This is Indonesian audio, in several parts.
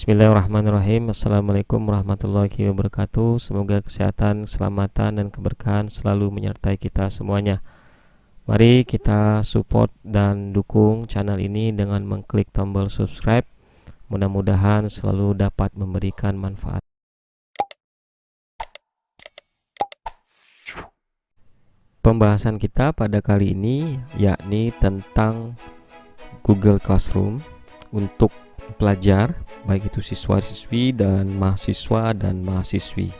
Bismillahirrahmanirrahim. Assalamualaikum warahmatullahi wabarakatuh. Semoga kesehatan, keselamatan, dan keberkahan selalu menyertai kita semuanya. Mari kita support dan dukung channel ini dengan mengklik tombol subscribe. Mudah-mudahan selalu dapat memberikan manfaat. Pembahasan kita pada kali ini yakni tentang Google Classroom untuk pelajar, baik itu siswa-siswi dan mahasiswa dan mahasiswi.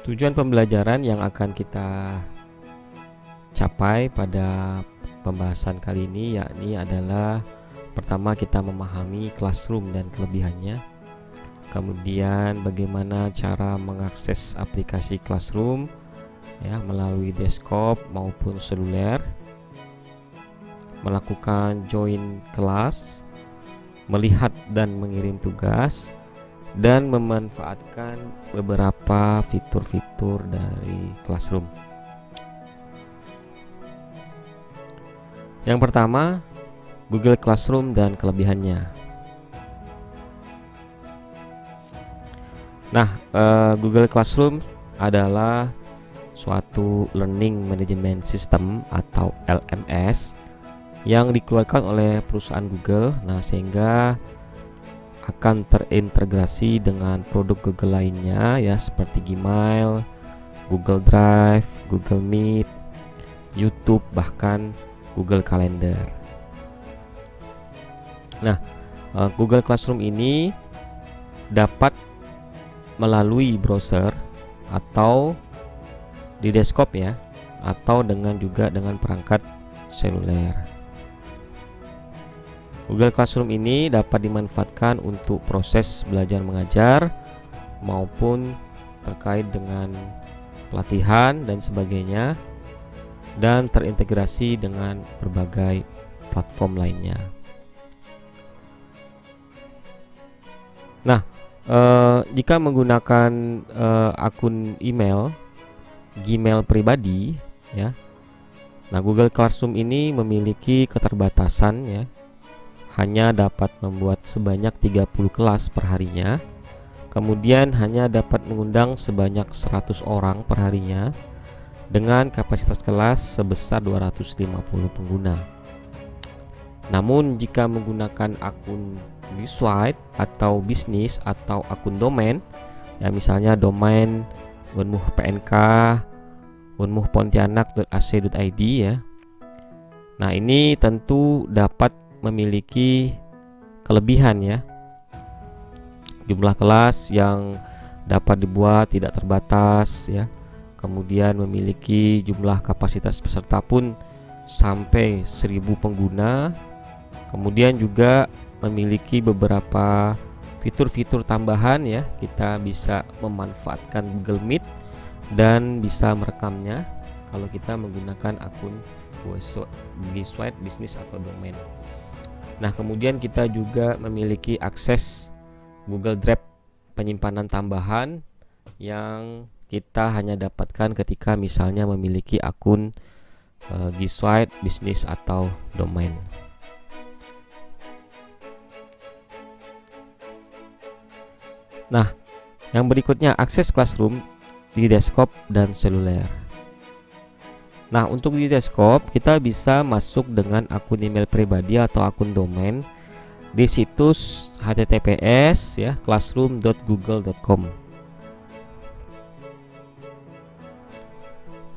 Tujuan pembelajaran yang akan kita capai pada pembahasan kali ini yakni adalah pertama, kita memahami Classroom dan kelebihannya. Kemudian bagaimana cara mengakses aplikasi Classroom melalui desktop maupun seluler, melakukan join kelas, melihat dan mengirim tugas, dan memanfaatkan beberapa fitur-fitur dari Classroom. Yang pertama, Google Classroom dan kelebihannya. Google Classroom adalah suatu Learning Management System atau LMS yang dikeluarkan oleh perusahaan Google, sehingga akan terintegrasi dengan produk Google lainnya seperti Gmail, Google Drive, Google Meet, YouTube, bahkan Google Calendar. Google Classroom ini dapat melalui browser atau di desktop atau juga dengan perangkat seluler. Google Classroom ini dapat dimanfaatkan untuk proses belajar mengajar maupun terkait dengan pelatihan dan sebagainya, dan terintegrasi dengan berbagai platform lainnya. Jika menggunakan akun email Gmail pribadi Google Classroom ini memiliki keterbatasan hanya dapat membuat sebanyak 30 kelas per harinya, kemudian hanya dapat mengundang sebanyak 100 orang per harinya dengan kapasitas kelas sebesar 250 pengguna. Namun jika menggunakan akun G-Suite atau bisnis atau akun domain, misalnya domain unmuh.pnk, unmuhpontianak.ac.id ini tentu dapat memiliki kelebihan jumlah kelas yang dapat dibuat tidak terbatas kemudian memiliki jumlah kapasitas peserta pun sampai 1000 pengguna, kemudian juga memiliki beberapa fitur-fitur tambahan kita bisa memanfaatkan Google Meet dan bisa merekamnya kalau kita menggunakan akun G-Suite bisnis atau domain. Kemudian kita juga memiliki akses Google Drive penyimpanan tambahan yang kita hanya dapatkan ketika misalnya memiliki akun G-Suite bisnis atau domain. Yang berikutnya, akses Classroom di desktop dan seluler. Untuk di desktop kita bisa masuk dengan akun email pribadi atau akun domain di situs https classroom.google.com.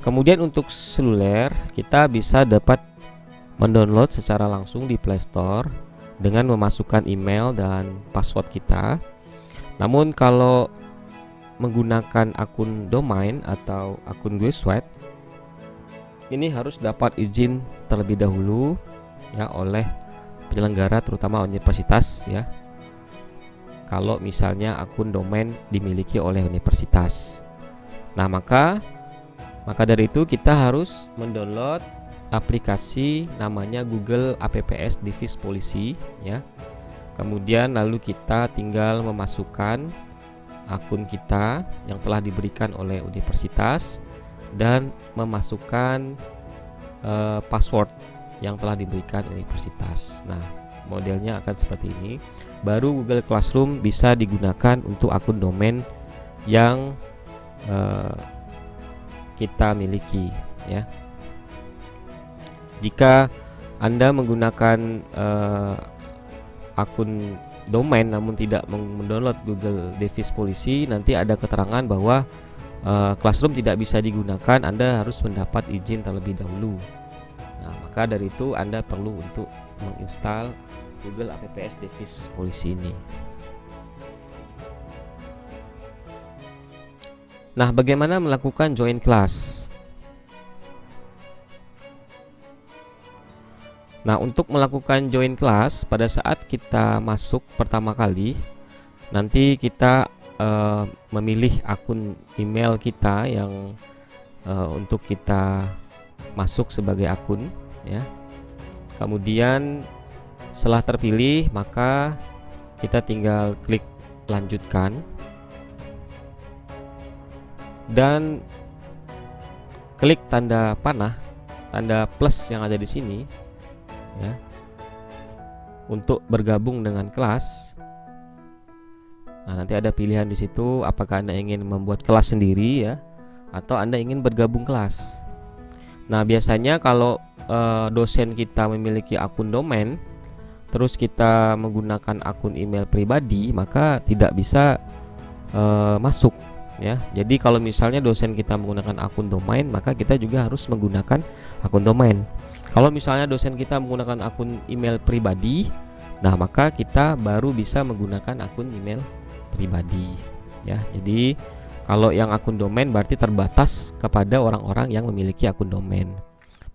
Kemudian untuk seluler kita bisa dapat mendownload secara langsung di Play Store dengan memasukkan email dan password kita. Namun kalau menggunakan akun domain atau akun G-Suite, ini harus dapat izin terlebih dahulu oleh penyelenggara, terutama universitas kalau misalnya akun domain dimiliki oleh universitas. Maka dari itu kita harus mendownload aplikasi namanya Google Apps Device Policy Kemudian lalu kita tinggal memasukkan akun kita yang telah diberikan oleh universitas dan memasukkan password yang telah diberikan universitas. Nah, modelnya akan seperti ini. Baru Google Classroom bisa digunakan untuk akun domain yang kita miliki, ya. Jika Anda menggunakan akun domain namun tidak mendownload Google Device Policy, nanti ada keterangan bahwa Classroom tidak bisa digunakan, Anda harus mendapat izin terlebih dahulu. Nah, maka dari itu Anda perlu untuk menginstal Google Apps Device Policy ini. Nah, bagaimana melakukan join class? Nah, untuk melakukan join class pada saat kita masuk pertama kali, nanti kita memilih akun email kita yang untuk kita masuk sebagai akun, ya. Kemudian setelah terpilih, maka kita tinggal klik lanjutkan dan klik tanda panah, tanda plus yang ada di sini, ya, untuk bergabung dengan kelas. Nah, nanti ada pilihan di situ apakah Anda ingin membuat kelas sendiri, ya, atau Anda ingin bergabung kelas. Nah, biasanya kalau dosen kita memiliki akun domain, terus kita menggunakan akun email pribadi, maka tidak bisa masuk, ya. Jadi kalau misalnya dosen kita menggunakan akun domain, maka kita juga harus menggunakan akun domain. Kalau misalnya dosen kita menggunakan akun email pribadi, nah maka kita baru bisa menggunakan akun email pribadi, ya. Jadi kalau yang akun domain berarti terbatas kepada orang-orang yang memiliki akun domain.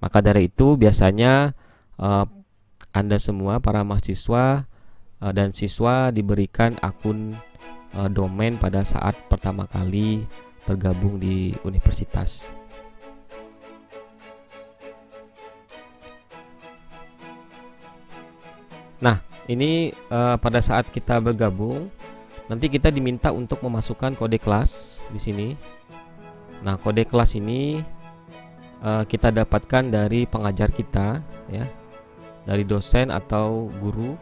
Maka dari itu biasanya Anda semua para mahasiswa dan siswa diberikan akun domain pada saat pertama kali bergabung di universitas. Nah, ini pada saat kita bergabung, nanti kita diminta untuk memasukkan kode kelas di sini. Nah, kode kelas ini kita dapatkan dari pengajar kita, ya, dari dosen atau guru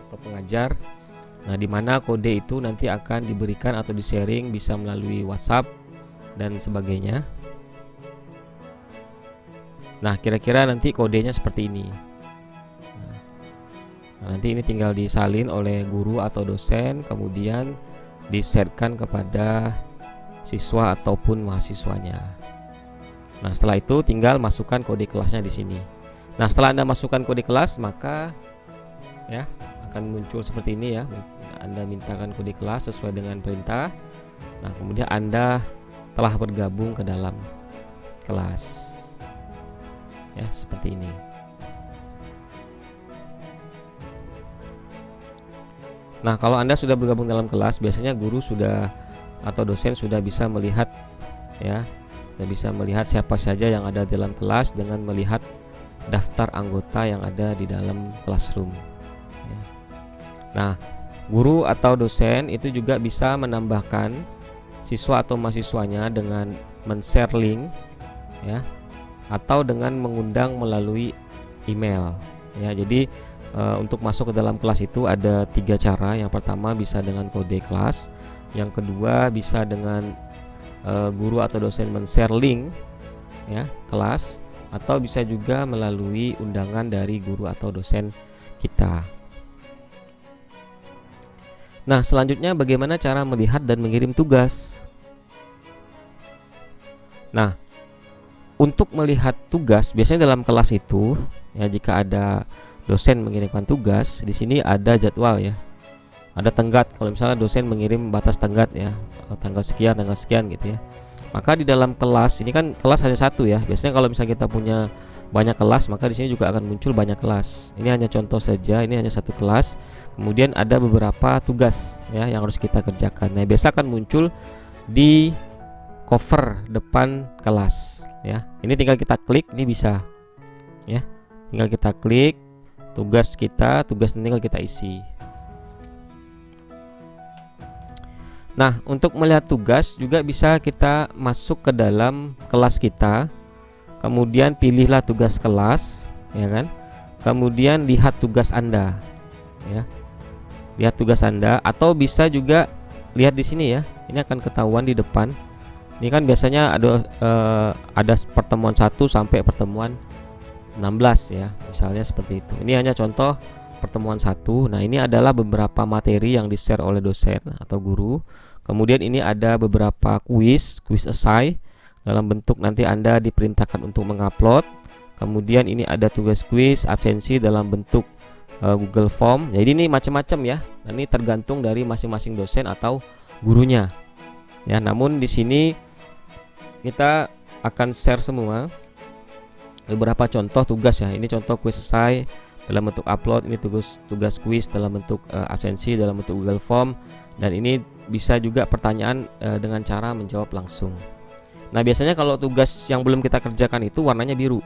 atau pengajar. Nah, di mana kode itu nanti akan diberikan atau di-sharing bisa melalui WhatsApp dan sebagainya. Nah, kira-kira nanti kodenya seperti ini. Nah, nanti ini tinggal disalin oleh guru atau dosen, kemudian di-sharekan kepada siswa ataupun mahasiswanya. Nah, setelah itu tinggal masukkan kode kelasnya di sini. Nah, setelah Anda masukkan kode kelas, maka ya akan muncul seperti ini, ya. Anda mintakan kode kelas sesuai dengan perintah. Nah, kemudian Anda telah bergabung ke dalam kelas, ya, seperti ini. Nah, kalau Anda sudah bergabung dalam kelas, biasanya guru sudah atau dosen sudah bisa melihat, ya, sudah bisa melihat siapa saja yang ada dalam kelas dengan melihat daftar anggota yang ada di dalam classroom, ya. Nah, guru atau dosen itu juga bisa menambahkan siswa atau mahasiswanya dengan men-share link, ya, atau dengan mengundang melalui email, ya. Jadi untuk masuk ke dalam kelas itu ada 3 cara. Yang pertama bisa dengan kode kelas, yang kedua bisa dengan guru atau dosen men-share link, ya, kelas, atau bisa juga melalui undangan dari guru atau dosen kita. Nah, selanjutnya bagaimana cara melihat dan mengirim tugas? Nah, untuk melihat tugas biasanya dalam kelas itu, ya, jika ada dosen mengirimkan tugas, di sini ada jadwal, ya. Ada tenggat. Kalau misalnya dosen mengirim batas tenggat, ya, tanggal sekian gitu, ya. Maka di dalam kelas ini kan kelas hanya satu, ya. Biasanya kalau misalnya kita punya banyak kelas, maka di sini juga akan muncul banyak kelas. Ini hanya contoh saja, ini hanya satu kelas. Kemudian ada beberapa tugas, ya, yang harus kita kerjakan. Nah, biasa akan muncul di cover depan kelas, ya. Ini tinggal kita klik, ini bisa, ya. Tinggal kita klik tugas kita, tugas tinggal kita isi. Nah, untuk melihat tugas juga bisa kita masuk ke dalam kelas kita. Kemudian pilihlah tugas kelas, ya kan? Kemudian lihat tugas Anda, ya. Lihat tugas Anda, atau bisa juga lihat di sini ya. Ini akan ketahuan di depan. Ini kan biasanya ada pertemuan 1 sampai pertemuan 16 ya. Misalnya seperti itu. Ini hanya contoh pertemuan 1. Nah, ini adalah beberapa materi yang di-share oleh dosen atau guru. Kemudian ini ada beberapa kuis essay dalam bentuk nanti Anda diperintahkan untuk mengupload. Kemudian ini ada tugas kuis absensi dalam bentuk Google Form. Jadi ini macam-macam ya. Nah, ini tergantung dari masing-masing dosen atau gurunya. Ya, namun di sini kita akan share semua beberapa contoh tugas ya. Ini contoh kuis essay dalam bentuk upload, ini tugas kuis dalam bentuk absensi dalam bentuk Google Form, dan ini bisa juga pertanyaan dengan cara menjawab langsung. Nah, biasanya kalau tugas yang belum kita kerjakan itu warnanya biru.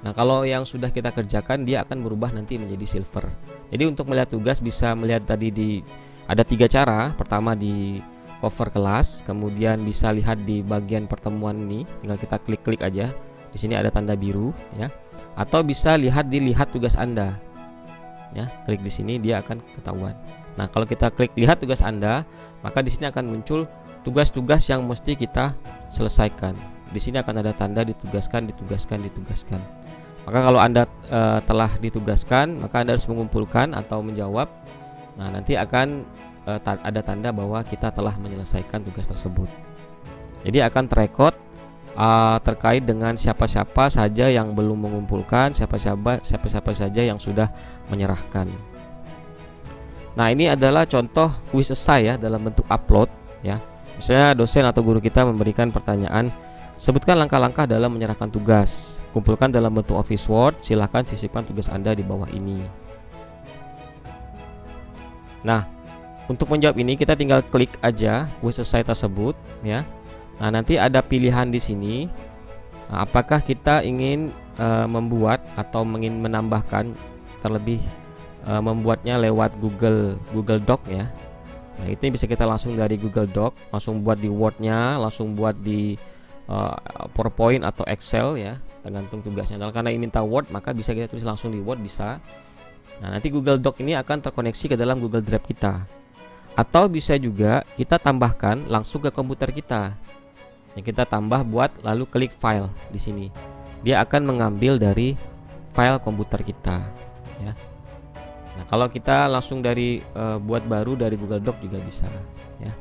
Nah, kalau yang sudah kita kerjakan dia akan berubah nanti menjadi silver. Jadi untuk melihat tugas bisa melihat tadi ada 3 cara. Pertama di cover kelas, kemudian bisa lihat di bagian pertemuan ini, tinggal kita klik-klik aja. Di sini ada tanda biru ya. Atau bisa lihat tugas Anda. Ya, klik di sini dia akan ketahuan. Nah, kalau kita klik lihat tugas Anda, maka di sini akan muncul tugas-tugas yang mesti kita selesaikan. Di sini akan ada tanda ditugaskan. Maka kalau Anda telah ditugaskan, maka Anda harus mengumpulkan atau menjawab. Nah, nanti akan ada tanda bahwa kita telah menyelesaikan tugas tersebut. Jadi akan terekod terkait dengan siapa-siapa saja yang belum mengumpulkan, siapa-siapa saja yang sudah menyerahkan. Nah, ini adalah contoh kuis essay ya dalam bentuk upload ya. Misalnya dosen atau guru kita memberikan pertanyaan, sebutkan langkah-langkah dalam menyerahkan tugas. Kumpulkan dalam bentuk Office Word, silakan sisipkan tugas Anda di bawah ini. Nah, untuk menjawab ini kita tinggal klik aja kuis essay tersebut ya. Nah, nanti ada pilihan di sini. Nah, apakah kita ingin membuat atau ingin menambahkan terlebih membuatnya lewat Google Doc ya. Nah, itu bisa kita langsung dari Google Doc, langsung buat di Word-nya, langsung buat di PowerPoint atau Excel ya, tergantung tugasnya. Karena ini minta Word, maka bisa kita tulis langsung di Word bisa. Nah, nanti Google Doc ini akan terkoneksi ke dalam Google Drive kita. Atau bisa juga kita tambahkan langsung ke komputer kita. Yang kita tambah buat lalu klik file di sini. Dia akan mengambil dari file komputer kita ya. Nah, kalau kita langsung dari buat baru dari Google Doc juga bisa ya.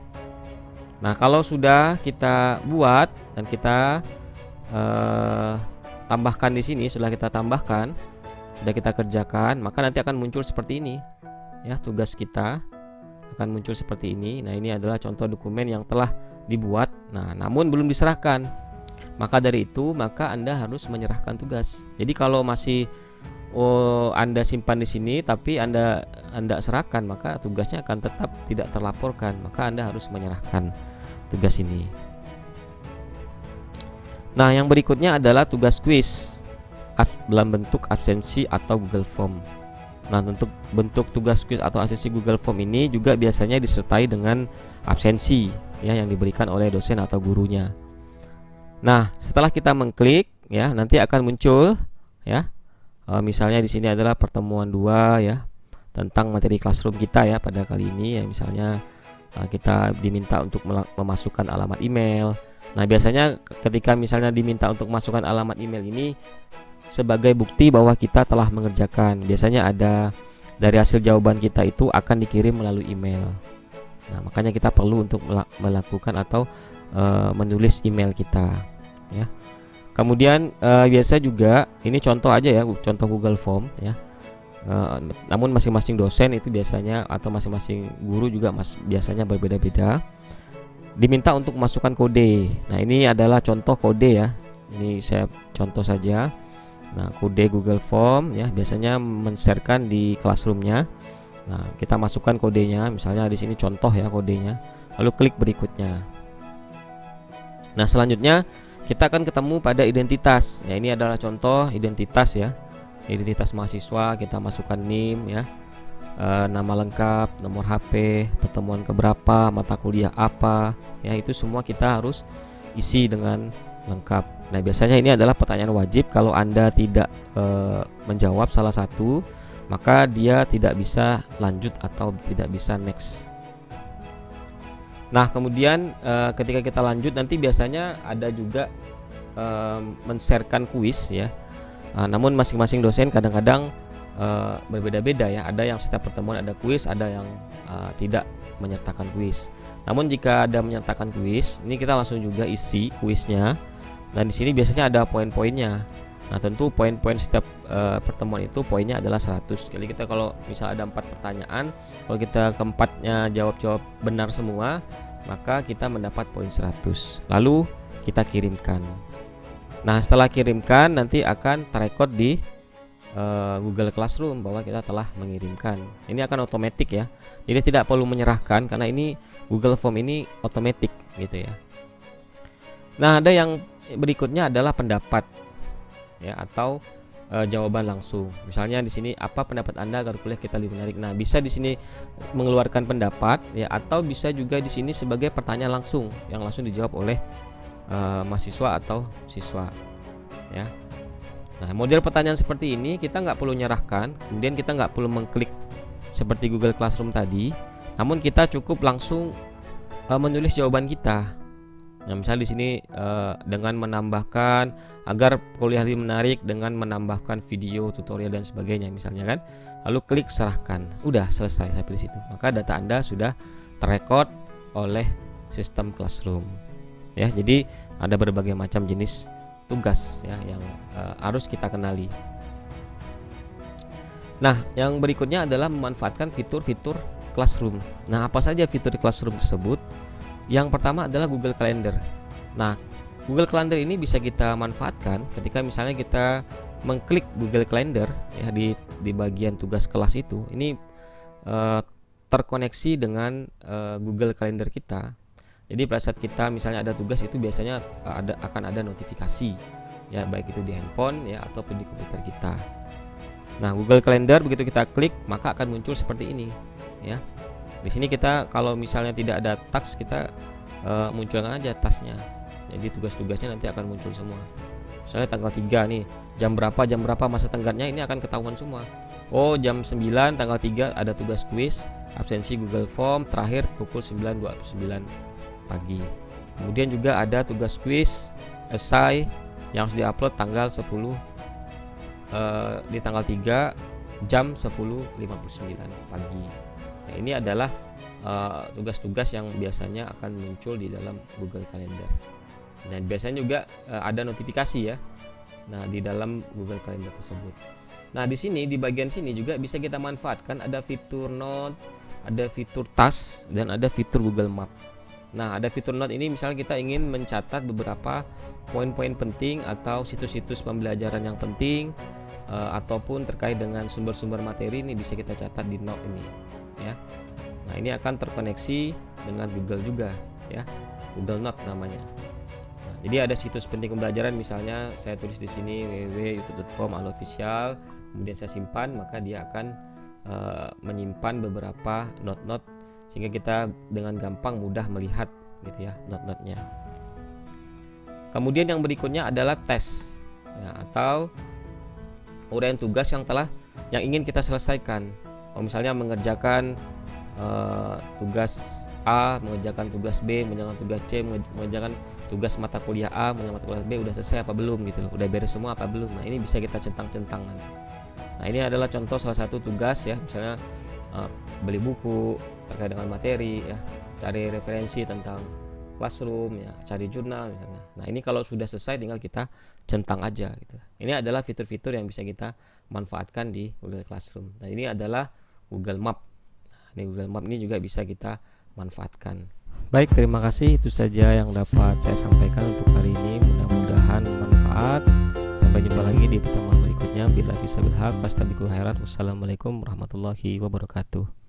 Nah, kalau sudah kita buat dan kita tambahkan di sini, sudah kita tambahkan, sudah kita kerjakan, maka nanti akan muncul seperti ini ya, tugas kita akan muncul seperti ini. Nah, ini adalah contoh dokumen yang telah dibuat. Nah, namun belum diserahkan. Maka dari itu, maka Anda harus menyerahkan tugas. Jadi kalau masih Anda simpan di sini tapi Anda serahkan, maka tugasnya akan tetap tidak terlaporkan. Maka Anda harus menyerahkan tugas ini. Nah, yang berikutnya adalah tugas kuis dalam bentuk absensi atau Google Form. Nah, untuk bentuk tugas kuis atau absensi Google Form ini juga biasanya disertai dengan absensi ya yang diberikan oleh dosen atau gurunya. Nah, setelah kita mengklik ya, nanti akan muncul ya. Misalnya di sini adalah pertemuan 2 ya, tentang materi classroom kita ya pada kali ini ya. Misalnya kita diminta untuk memasukkan alamat email. Nah, biasanya ketika misalnya diminta untuk masukkan alamat email ini sebagai bukti bahwa kita telah mengerjakan. Biasanya ada dari hasil jawaban kita itu akan dikirim melalui email. Nah, makanya kita perlu untuk melakukan atau menulis email kita ya. Kemudian biasa juga ini contoh aja ya, contoh Google Form ya. Namun masing-masing dosen itu biasanya atau masing-masing guru juga biasanya berbeda-beda. Diminta untuk masukkan kode. Nah, ini adalah contoh kode ya. Ini saya contoh saja. Nah, kode Google Form ya, biasanya men-sharekan di classroom-nya. Nah, kita masukkan kodenya, misalnya di sini contoh ya kodenya. Lalu klik berikutnya. Nah, selanjutnya kita akan ketemu pada identitas. Ya, ini adalah contoh identitas ya. Identitas mahasiswa, kita masukkan NIM ya. nama lengkap, nomor HP, pertemuan keberapa, mata kuliah apa, ya itu semua kita harus isi dengan lengkap. Nah biasanya ini adalah pertanyaan wajib. Kalau Anda tidak menjawab salah satu, maka dia tidak bisa lanjut atau tidak bisa next. Nah kemudian ketika kita lanjut nanti biasanya ada juga men-sharekan kuis ya. Namun masing-masing dosen kadang-kadang berbeda-beda ya. Ada yang setiap pertemuan ada kuis, ada yang tidak menyertakan kuis. Namun jika ada menyertakan kuis, ini kita langsung juga isi kuisnya. Dan di sini biasanya ada poin-poinnya. Nah tentu poin-poin setiap pertemuan itu poinnya adalah 100. Jadi kita kalau misal ada 4 pertanyaan, kalau kita keempatnya jawab benar semua, maka kita mendapat poin 100. Lalu kita kirimkan. Nah setelah kirimkan nanti akan terrecord di Google Classroom bahwa kita telah mengirimkan. Ini akan otomatis ya. Jadi tidak perlu menyerahkan karena ini Google Form ini otomatis gitu ya. Nah ada yang berikutnya adalah pendapat ya atau jawaban langsung. Misalnya di sini apa pendapat Anda agar kuliah kita lebih menarik. Nah bisa di sini mengeluarkan pendapat ya atau bisa juga di sini sebagai pertanyaan langsung yang langsung dijawab oleh mahasiswa atau siswa ya. Nah model pertanyaan seperti ini kita nggak perlu nyerahkan, kemudian kita nggak perlu mengklik seperti Google Classroom tadi, namun kita cukup langsung menulis jawaban kita. Nah misalnya di sini dengan menambahkan agar kuliah lebih menarik dengan menambahkan video tutorial dan sebagainya misalnya kan, lalu klik serahkan, udah selesai sampai di situ. Maka data Anda sudah terrecord oleh sistem Classroom ya. Jadi ada berbagai macam jenis tugas ya yang harus kita kenali. Nah, yang berikutnya adalah memanfaatkan fitur-fitur Classroom. Nah, apa saja fitur di Classroom tersebut? Yang pertama adalah Google Calendar. Nah, Google Calendar ini bisa kita manfaatkan ketika misalnya kita mengklik Google Calendar ya di bagian tugas kelas itu. Ini terkoneksi dengan Google Calendar kita. Jadi pada saat kita misalnya ada tugas itu biasanya akan ada notifikasi ya, baik itu di handphone ya ataupun di komputer kita. Nah, Google Calendar begitu kita klik maka akan muncul seperti ini ya. Di sini kita kalau misalnya tidak ada task, kita munculkan aja tasknya. Jadi tugas-tugasnya nanti akan muncul semua. Misalnya tanggal 3 nih, jam berapa masa tenggatnya ini akan ketahuan semua. Oh, jam 9 tanggal 3 ada tugas kuis, absensi Google Form terakhir pukul 9.29 pagi. Kemudian juga ada tugas kuis essay yang harus diupload tanggal 10 di tanggal 3 jam 10.59 pagi. Nah, ini adalah tugas-tugas yang biasanya akan muncul di dalam Google Calendar. Dan biasanya juga ada notifikasi ya. Nah, di dalam Google Calendar tersebut. Nah, di sini di bagian sini juga bisa kita manfaatkan ada fitur Note, ada fitur Task dan ada fitur Google Map. Nah, ada fitur Note ini misalnya kita ingin mencatat beberapa poin-poin penting atau situs-situs pembelajaran yang penting ataupun terkait dengan sumber-sumber materi, ini bisa kita catat di Note ini ya. Nah, ini akan terkoneksi dengan Google juga ya. Google Note namanya. Nah, jadi ada situs penting pembelajaran misalnya saya tulis di sini www.youtube.com/official, kemudian saya simpan, maka dia akan menyimpan beberapa note-note sehingga kita dengan gampang mudah melihat gitu ya note-notenya. Kemudian yang berikutnya adalah tes ya, atau uraian tugas yang ingin kita selesaikan. Kalau misalnya mengerjakan tugas A, mengerjakan tugas B, mengerjakan tugas C, mengerjakan tugas mata kuliah A, mengerjakan mata kuliah B, udah selesai apa belum gitu loh, udah beres semua apa belum. Nah, ini bisa kita centang-centang nanti. Nah, ini adalah contoh salah satu tugas ya, misalnya beli buku terkait dengan materi ya, cari referensi tentang Classroom ya, cari jurnal misalnya. Nah, ini kalau sudah selesai tinggal kita centang aja gitu. Ini adalah fitur-fitur yang bisa kita manfaatkan di Google Classroom. Nah, ini adalah Google Map. Nah, ini Google Map ini juga bisa kita manfaatkan. Baik, terima kasih, itu saja yang dapat saya sampaikan untuk hari ini. Mudah-mudahan bermanfaat. Sampai jumpa lagi di pertemuan berikutnya. Bila bisa bilhaq fastabiqul khairat. Wassalamualaikum warahmatullahi wabarakatuh.